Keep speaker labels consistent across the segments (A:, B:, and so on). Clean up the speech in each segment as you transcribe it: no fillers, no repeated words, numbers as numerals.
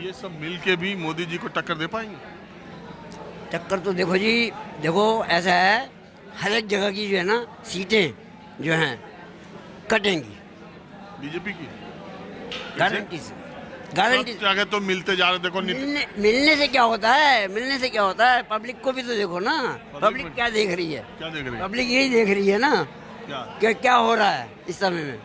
A: ये सब मिल के भी मोदी जी को टक्कर दे पाएंगे?
B: टक्कर तो देखो जी, देखो ऐसा है, हर एक जगह की जो है ना सीटें जो हैं कटेंगी,
A: बीजेपी की
B: गारंटी से, गारंटी।
A: सब जगह तो मिलते जा रहे, देखो
B: मिलने से क्या होता है, मिलने से क्या होता है, पब्लिक को भी तो देखो ना, पब्लिक क्या देख रही है,
A: क्या देख रही है?
B: पब्लिक यही देख रही है ना
A: क्या
B: कि क्या हो रहा है इस समय में।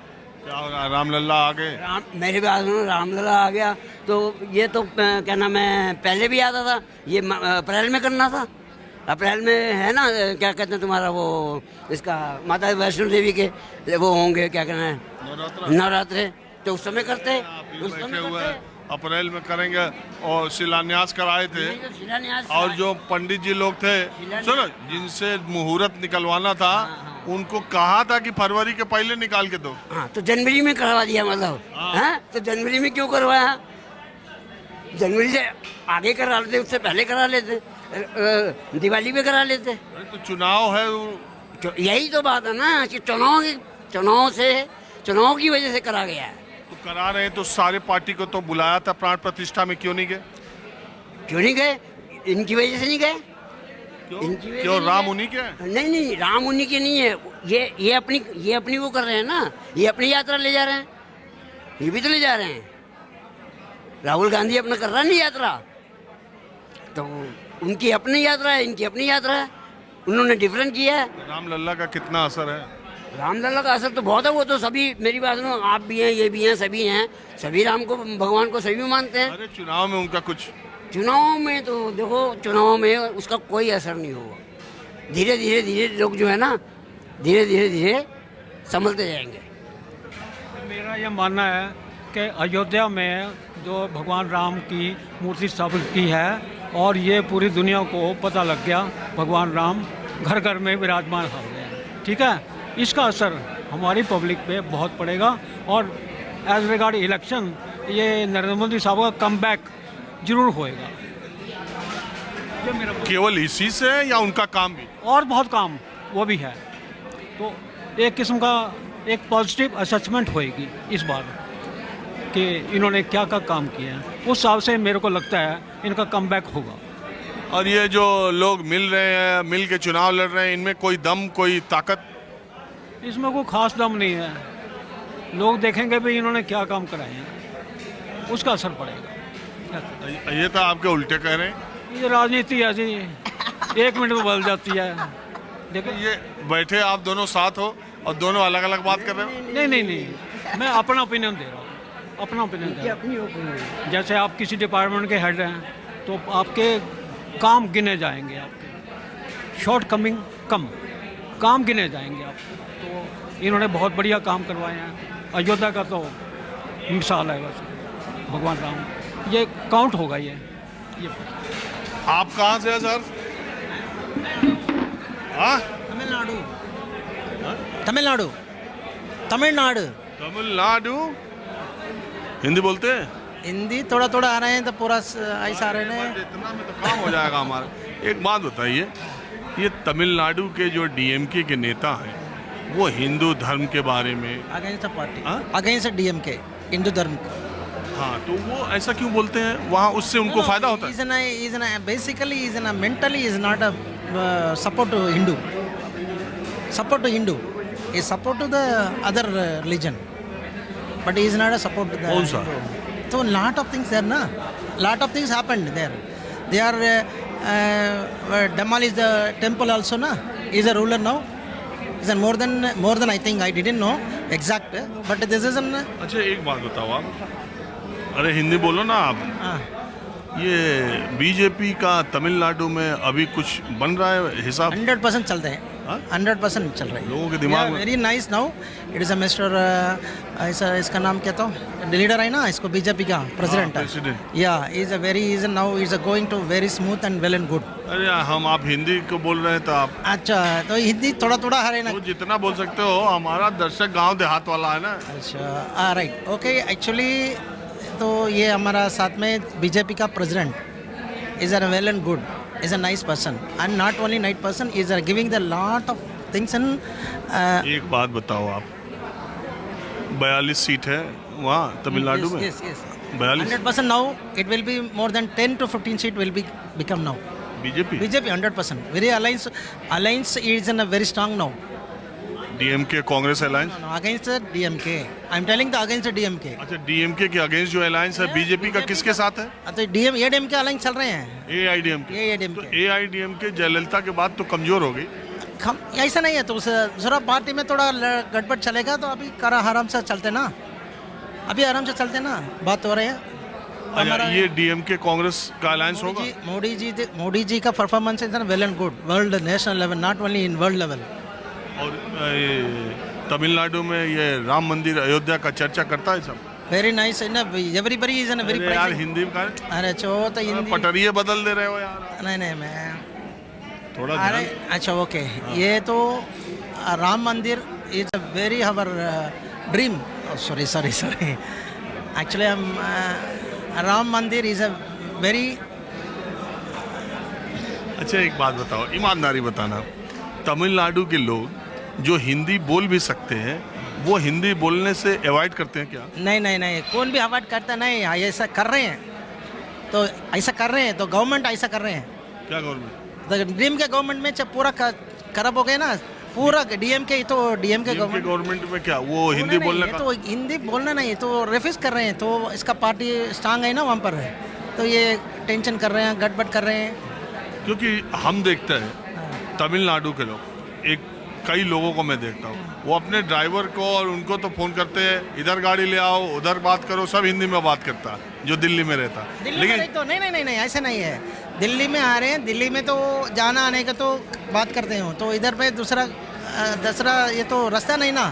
A: क्या हो रहा है? रामलला आ गए।
B: मेरे पास में रामलला आ गया, तो ये तो क्या नाम है, पहले भी आता था, ये अप्रैल में करना था, अप्रैल में है ना, क्या कहते हैं तुम्हारा वो, इसका माता वैष्णो देवी के वो होंगे, क्या कहना है, नवरात्रे, तो उस समय करते, उस समय
A: बैठे हुए
B: करते।
A: अप्रैल में करेंगे और शिलान्यास कराए थे।
B: नहीं तो शिलान्यास
A: और जो पंडित जी लोग थे, सुनो, जिनसे मुहूर्त निकलवाना था, उनको कहा था कि फरवरी के पहले निकाल के दो।
B: हाँ, तो जनवरी में करवा दिया, मतलब हाँ, तो जनवरी में क्यों करवाया? जनवरी से आगे करा लेते, उससे पहले करा लेते, दिवाली पे करा लेते।
A: अरे तो चुनाव है
B: यही तो बात है ना कि चुनाव की वजह से करा गया है।
A: तो करा रहे हैं, तो सारे पार्टी को तो बुलाया था प्राण प्रतिष्ठा में, क्यों नहीं गए?
B: क्यों नहीं गए? इनकी वजह से नहीं गए।
A: क्यों राम उन्हीं के?
B: नहीं नहीं, राम उन्हीं के नहीं है, ये अपनी वो कर रहे हैं ना, ये अपनी यात्रा ले जा रहे हैं, ये भी तो ले जा रहे हैं। राहुल गांधी अपना कर रहा नहीं यात्रा, तो उनकी अपनी यात्रा है, इनकी अपनी यात्रा है, उन्होंने डिफरेंट किया है।
A: रामलला का कितना असर है?
B: रामलला का असर तो बहुत है, वो तो सभी, मेरी बात सुनो, आप भी हैं, ये भी हैं, सभी हैं, सभी राम को, भगवान को सभी मानते हैं।
A: अरे चुनाव में उनका कुछ,
B: चुनाव में तो देखो, चुनाव में उसका कोई असर नहीं होगा, धीरे धीरे लोग जो है ना, धीरे संभलते जाएंगे।
C: मेरा ये मानना है कि अयोध्या में जो भगवान राम की मूर्ति स्थापित की है, और ये पूरी दुनिया को पता लग गया, भगवान राम घर घर में विराजमान हो गए हैं, ठीक है। इसका असर हमारी पब्लिक पे बहुत पड़ेगा, और एज रिगार्ड इलेक्शन, ये नरेंद्र मोदी साहब का कम बैक जरूर होएगा। ये मेरा
A: केवल इसी से या उनका काम भी?
C: और बहुत काम वो भी है, तो एक किस्म का एक पॉजिटिव असेसमेंट होएगी इस बार कि इन्होंने क्या काम किया है, उस हिसाब से मेरे को लगता है इनका कमबैक होगा।
A: और ये जो लोग मिल रहे हैं, मिल के चुनाव लड़ रहे हैं, इनमें कोई दम, कोई ताकत?
C: इसमें कोई खास दम नहीं है, लोग देखेंगे भी इन्होंने क्या काम कराए हैं, उसका असर पड़ेगा।
A: ये तो आपके उल्टे कह रहे हैं।
C: ये राजनीति है जी, एक मिनट में बदल जाती है। देखो
A: ये बैठे आप दोनों साथ हो और दोनों अलग अलग बात कर रहे हो।
C: नहीं, मैं अपना ओपिनियन दे रहा हूँ, अपना ओपिनियन दे रहा हूँ। जैसे आप किसी डिपार्टमेंट के हेड हैं, तो आपके काम गिने जाएंगे, आपके शॉर्ट कमिंग कम काम गिने जाएंगे आपके। तो इन्होंने बहुत बढ़िया काम करवाए हैं, अयोध्या का तो मिसाल है वैसे, भगवान राम, ये काउंट होगा ये।
A: आप कहाँ से हैं सर? हाँ,
D: तमिलनाडु। तमिलनाडु तमिलनाडु
A: तमिलनाडु। हिंदी बोलते हैं?
D: हिंदी थोड़ा थोड़ा आ रहे हैं, तो पूरा ऐसा आ रहे हैं।
A: इतना में तो काम हो जाएगा हमारा। एक बात बताइए, ये तमिलनाडु के जो डीएमके के नेता हैं, वो हिंदू धर्म के बारे में,
D: अगेंस्ट पार्टी,
A: हाँ?
D: अगेंस्ट डीएमके, हिंदू धर्म।
A: हाँ, तो वो ऐसा क्यों बोलते हैं? वहाँ उससे उनको फायदा होता है?
D: बेसिकली इज ना mentally is not a support to Hindu, support to Hindu, is support to the other religion, but is not a support to the.
A: कौन सा?
D: So lot of things there, na. Lot of things happened there. They are demolished the temple also, na. Is a ruler now. Is more than I think, I didn't know exact, but this is an.
A: अच्छा एक बात बताओ आप, अरे हिंदी बोलो ना आप। ये बीजेपी का तमिलनाडु में अभी कुछ बन रहा है हिसाब?
D: 100% चल रहे हैं, 100% चल रहे हैं
A: लोगों के दिमाग में।
D: Very nice now it is a mister, ऐसा इसका नाम क्या था, लीडर है ना इसको, बीजेपी का प्रेसिडेंट है, या is a very, is now is going to very smooth and well and good.
A: अरे हम आप हिंदी को बोल रहे हैं तो आप,
D: अच्छा, तो हिंदी थोड़ा थोड़ा हरे ना,
A: तो जितना बोल सकते हो, हमारा दर्शक गांव देहात वाला है ना।
D: अच्छा, राइट, ओके। एक्चुअली तो ये हमारा साथ में बीजेपी का president is a well and good, is a nice person, and not only nice person, is giving the lot of things in
A: एक बात बताओ आप, 42 सीट है वहाँ तमिलनाडु में?
D: Yes, yes.
A: 42
D: 100% now it will be more than 10 to 15 seat will be become now.
A: BJP
D: BJP 100%. Very alliance is in a very strong now.
A: DMK Congress alliance?
D: No, against the DMK. I'm telling the against the DMK.
A: अच्छा, DMK के against जो alliance है BJP का किसके साथ है?
D: तो AIDMK alliance चल रहे हैं.
A: एआईडीएमके।
D: AIDMK.
A: तो एआईडीएमके जयललिता के बाद तो कमजोर हो गई।
D: ऐसा नहीं है, तो दूसरा पार्टी में थोड़ा गड़बड़ चलेगा तो अभी आराम से चलते ना, अभी आराम से चलते ना, बात हो रही है।
A: अच्छा, ये डीएमके कांग्रेस का अलायंस होगा?
D: मोदी जी का performance is well and good, world national level, not only in world level.
A: और तमिलनाडु में ये राम मंदिर अयोध्या का चर्चा करता है सब?
D: Very nice, everybody is in very
A: अरे यार हिंदी का
D: अरे चो तो हिंदी
A: पटरिये बदल दे रहे हो यार।
D: नहीं मैं
A: थोड़ा
D: अरे
A: ध्यान।
D: अच्छा ओके, ये तो राम मंदिर is a very our dream, sorry actually Ram मंदिर इज अ वेरी।
A: अच्छा एक बात बताओ, ईमानदारी बताना, तमिलनाडु के लोग जो हिंदी बोल भी सकते हैं वो हिंदी बोलने से अवॉइड करते हैं क्या?
D: नहीं कौन भी अवॉइड करता नहीं, ऐसा कर रहे हैं तो ऐसा कर रहे हैं, तो गवर्नमेंट ऐसा कर रहे हैं।
A: क्या गवर्नमेंट?
D: ड्रीम के गवर्नमेंट में जब पूरा खराब हो गया ना, पूरा डीएमके तो डीएमके
A: गवर्नमेंट में क्या वो हिंदी बोलने का?
D: तो हिंदी बोलना नहीं, तो रेफ्यूज कर रहे हैं, तो इसका पार्टी स्ट्रांग है ना वहाँ पर है, तो ये टेंशन कर रहे हैं, गड़बड़ कर रहे हैं।
A: क्योंकि हम देखते हैं तमिलनाडु के लोग, एक कई लोगों को मैं देखता हूँ, वो अपने ड्राइवर को और उनको तो फ़ोन करते हैं, इधर गाड़ी ले आओ, उधर बात करो, सब हिंदी में बात करता है जो दिल्ली में रहता है।
D: दिल्ली में तो नहीं ऐसा नहीं है, दिल्ली में आ रहे हैं, दिल्ली में तो जाना आने का तो बात करते हो, तो इधर पे दूसरा ये तो रास्ता नहीं ना,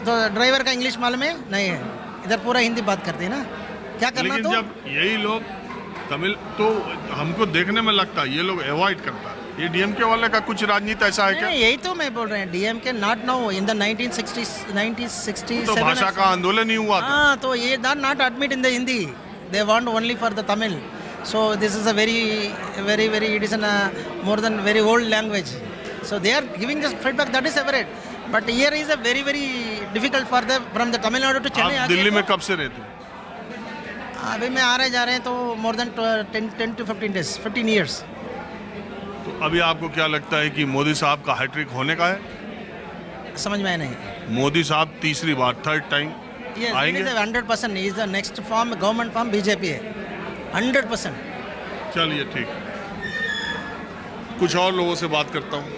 D: तो ड्राइवर का इंग्लिश मालूम है नहीं है, इधर पूरा हिंदी बात करते हैं ना, क्या करना।
A: लेकिन
D: तो
A: जब यही लोग तमिल, तो हमको देखने में लगता है ये लोग अवॉइड करता है। ये डीएमके वाले का कुछ राजनीति ऐसा है क्या?
D: यही तो मैं बोल रहे हैं, DMK not now, in the 1960s
A: तो भाषा का आंदोलन ही हुआ था।
D: हाँ, तो ये not admit in the Hindi, they want only for the Tamil, so this is a very it is an more than very old language, so they are giving this feedback, that is separate, but here is a very difficult for the from the Tamil Nadu to Chennai.
A: आप दिल्ली में कब से रहते हैं?
D: अभी मैं आ रहे जा रहे हैं तो more than 10 to 15 days, 15 years।
A: तो अभी आपको क्या लगता है कि मोदी साहब का हैट्रिक होने का है?
D: समझ में नहीं।
A: मोदी साहब तीसरी बार, थर्ड टाइम आएंगे?
D: 100% is the next form, government form BJP है 100%।
A: चलिए ठीक, कुछ और लोगों से बात करता हूँ।